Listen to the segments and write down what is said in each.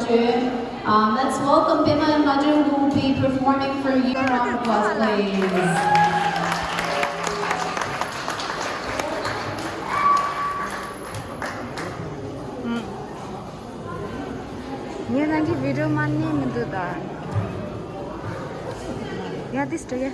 Madru. Let's welcome Bima and Madru who will be performing for you. Round of applause, please. Ini lagi video mana itu dah? Ya, this tu ya.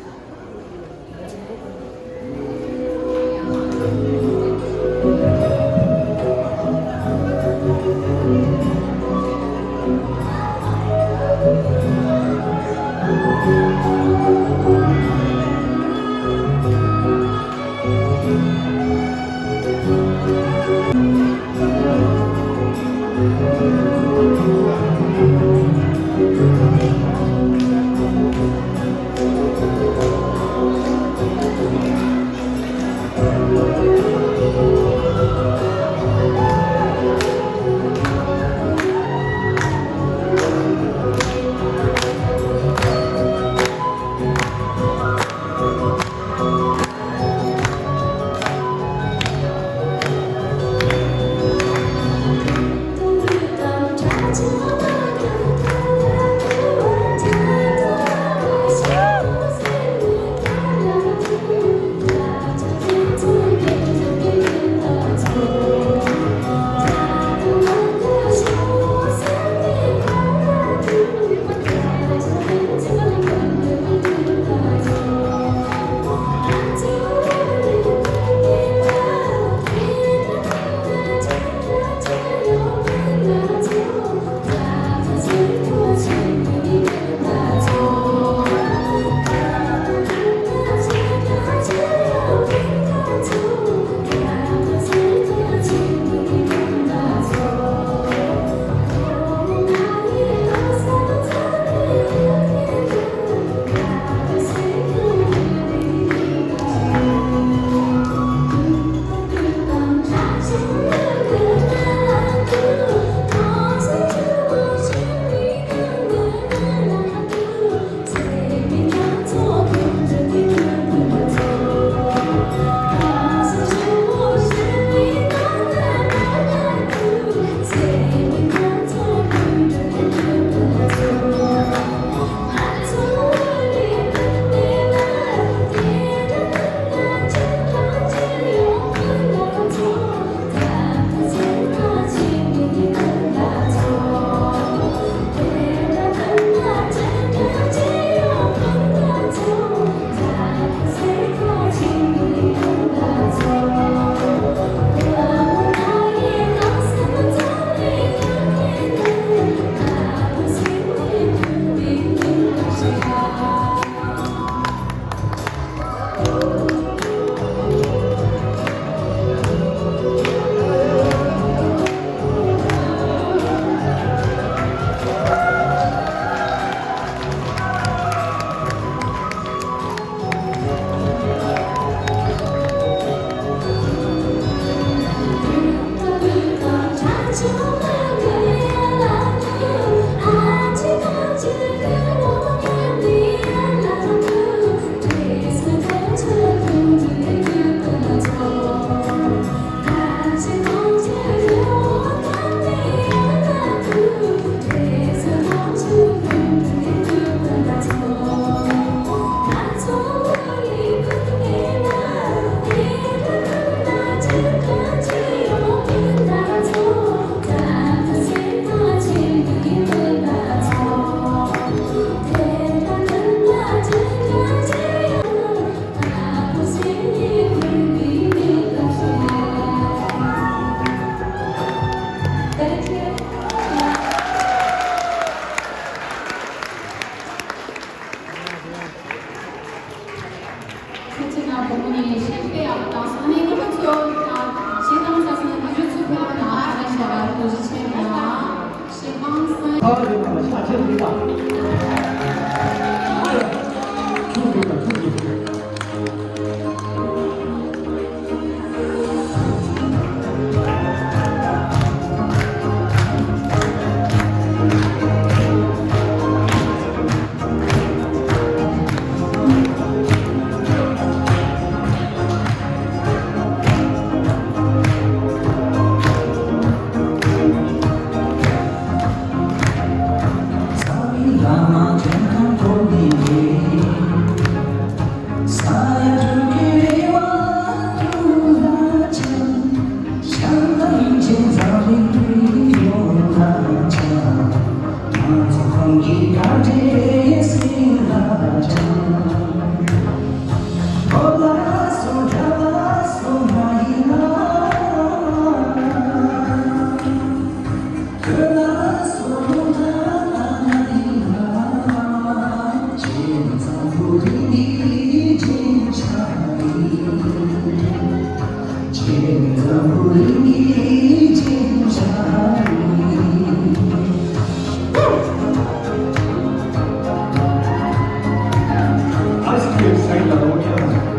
아이스크림 사이다 먹으면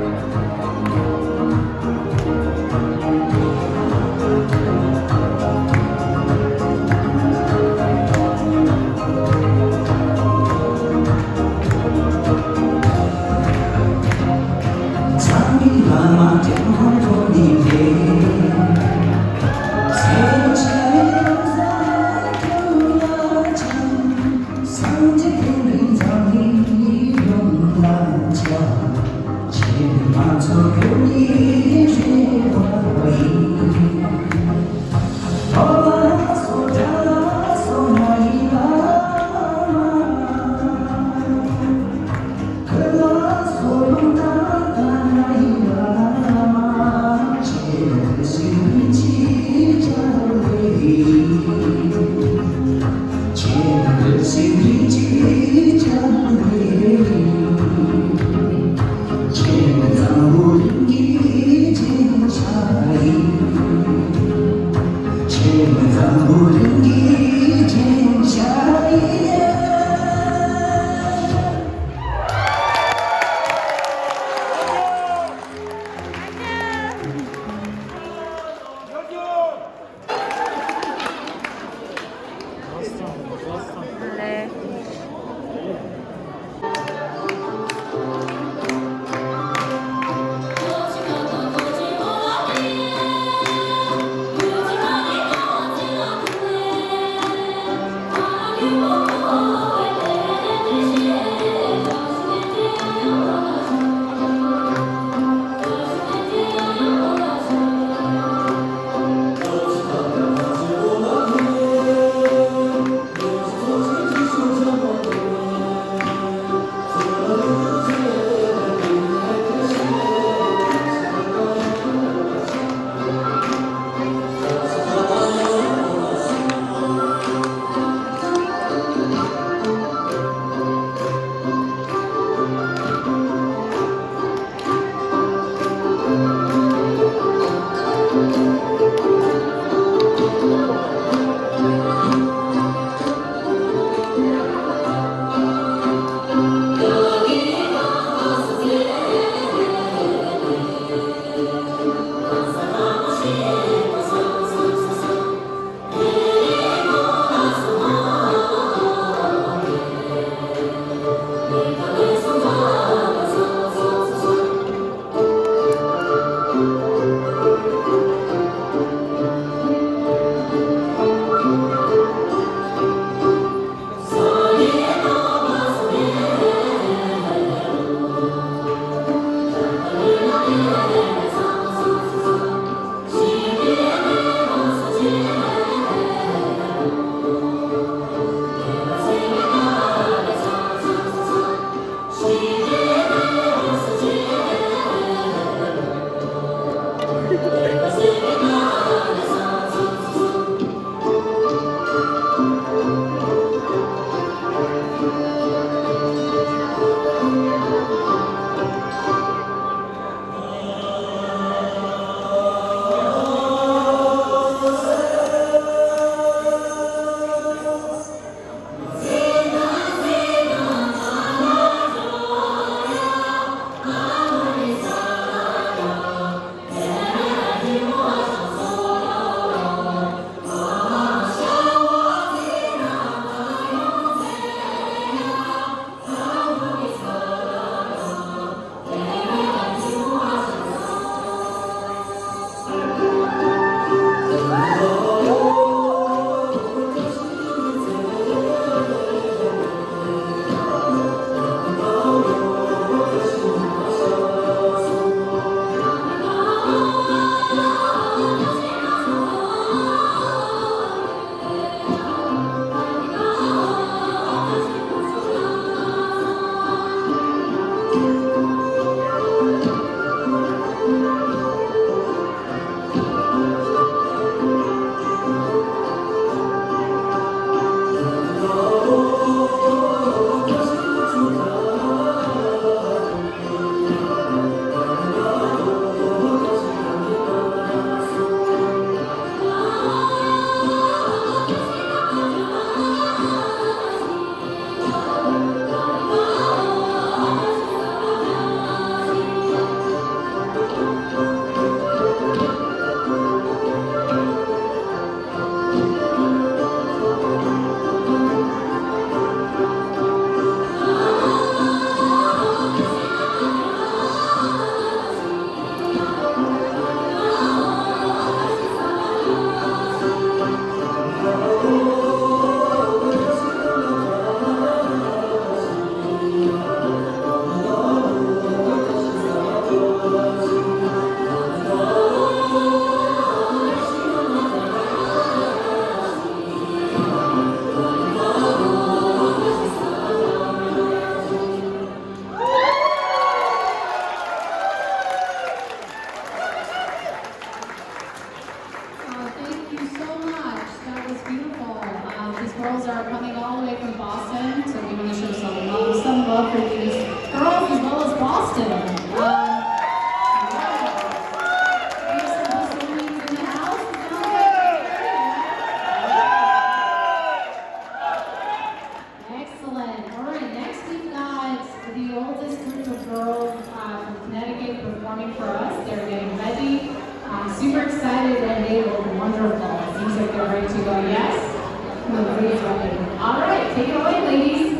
잠이만 홀리게 새 차례 Wonderful. Seems like they're ready to go. Yes? Everybody's ready. All right, take it away, ladies.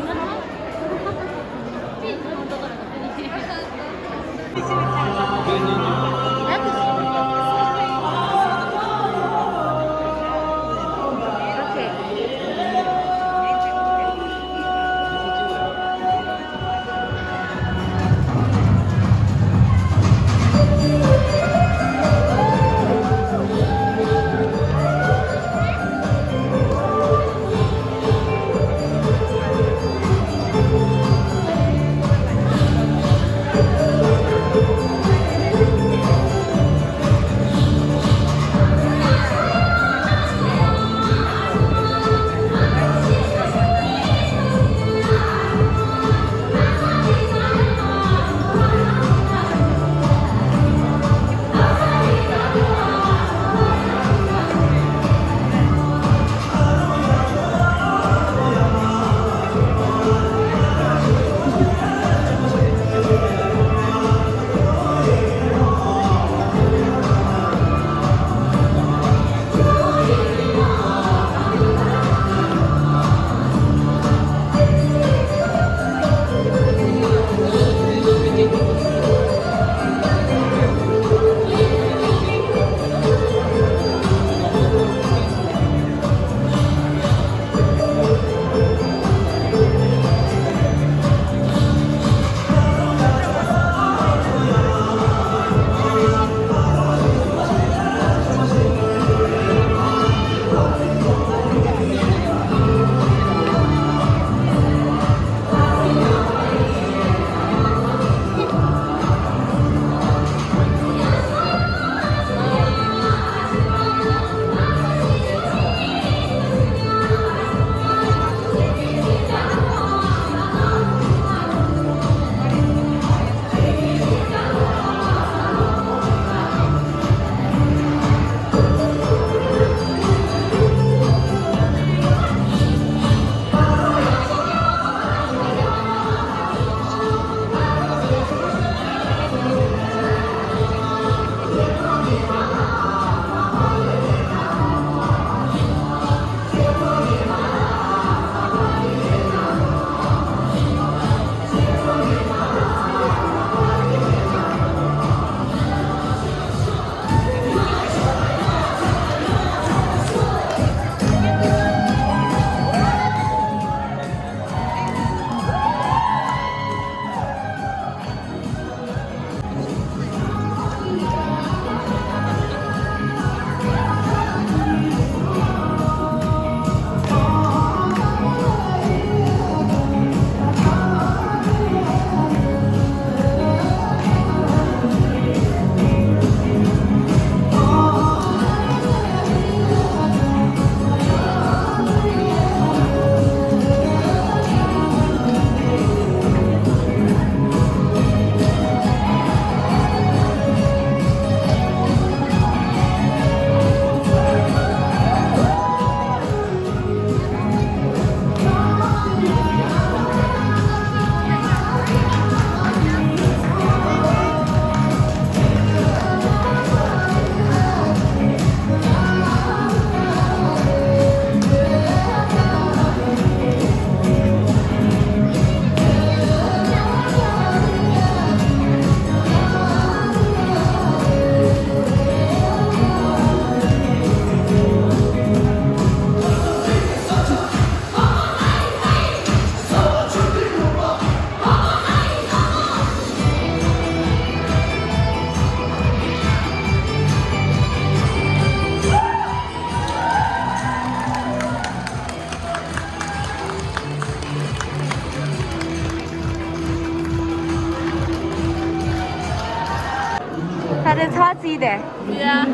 다들 사지대. Ja.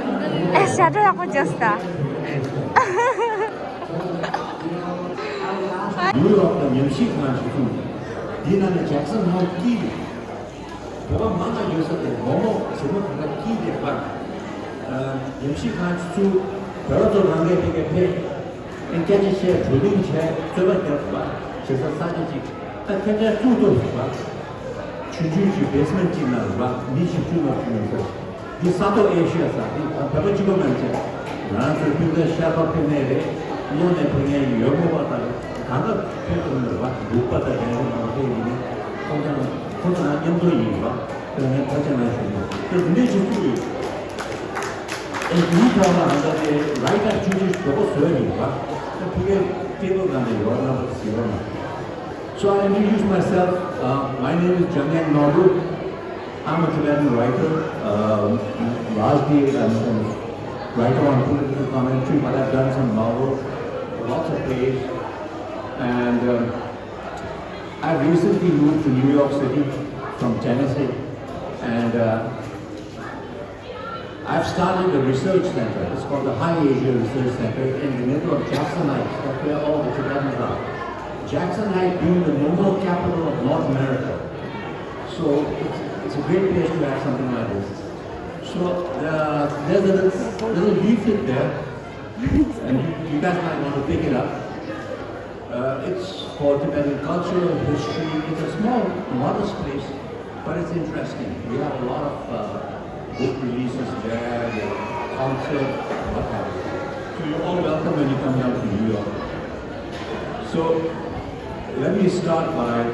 샤도 약간 졌다. 유럽의 연식만 싶습니다. 디나는 잭슨하우 끼리 뭐가 만나 있었을 때 뭐뭐 제목가 끼리 봐. 연식한 수 별도 관계 되게 배 엔게지시에 조딩체 저번 봐. 그래서 사진지 현재 수도 봐. 주주주 베이스먼트 찍는 봐. 미식 주는 중에서 이 사도 에이시아사 이 배번 찍으면 이제 나한테 근데 샤바 페네레 이번에 분야에 영어받다가 강가 표현을 못 받아야 되는 거거든요. 혼자 연도인가 그러면 가져나야 되는 그 근데 지금 이 드라마 한다에 라이터 주질 보고 써야니까 그게 테이블 간에 열어놔 보세요. So I introduce myself. My name is Jangyan Nordu. I'm a Tibetan writer. Largely, I'm a writer on political commentary, but I've done some novels, lots of plays. And I recently moved to New York City from Tennessee. And I've started a research center. It's called the High Asia Research Center in the middle of Jackson Heights. That's where all the Tibetans are. Jackson Heights being the Mongol capital of North America. So it's a great place to have something like this. So there's a little leaflet there, and you guys might want to pick it up. It's for Tibetan culture, history. It's a small, modest place, but it's interesting. We have a lot of book releases there, concert, what have you. So you're all welcome when you come down to New York. So let me start by